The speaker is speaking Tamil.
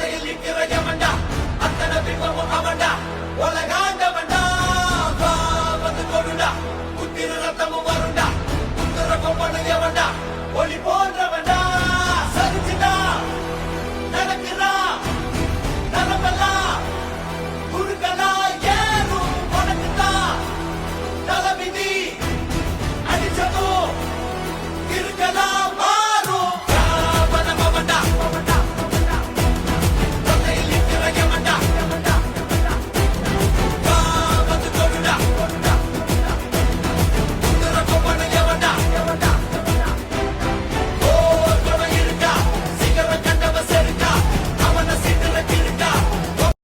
திரையில் நிற்கிற எவன்டா அத்தனை பிம்பமும் அவன்டா உலகாண்டவன்டா வந்து கொடுடா குத்திர ரத்தமும் வருண்டா குத்துற கொம்பனு எவன்டா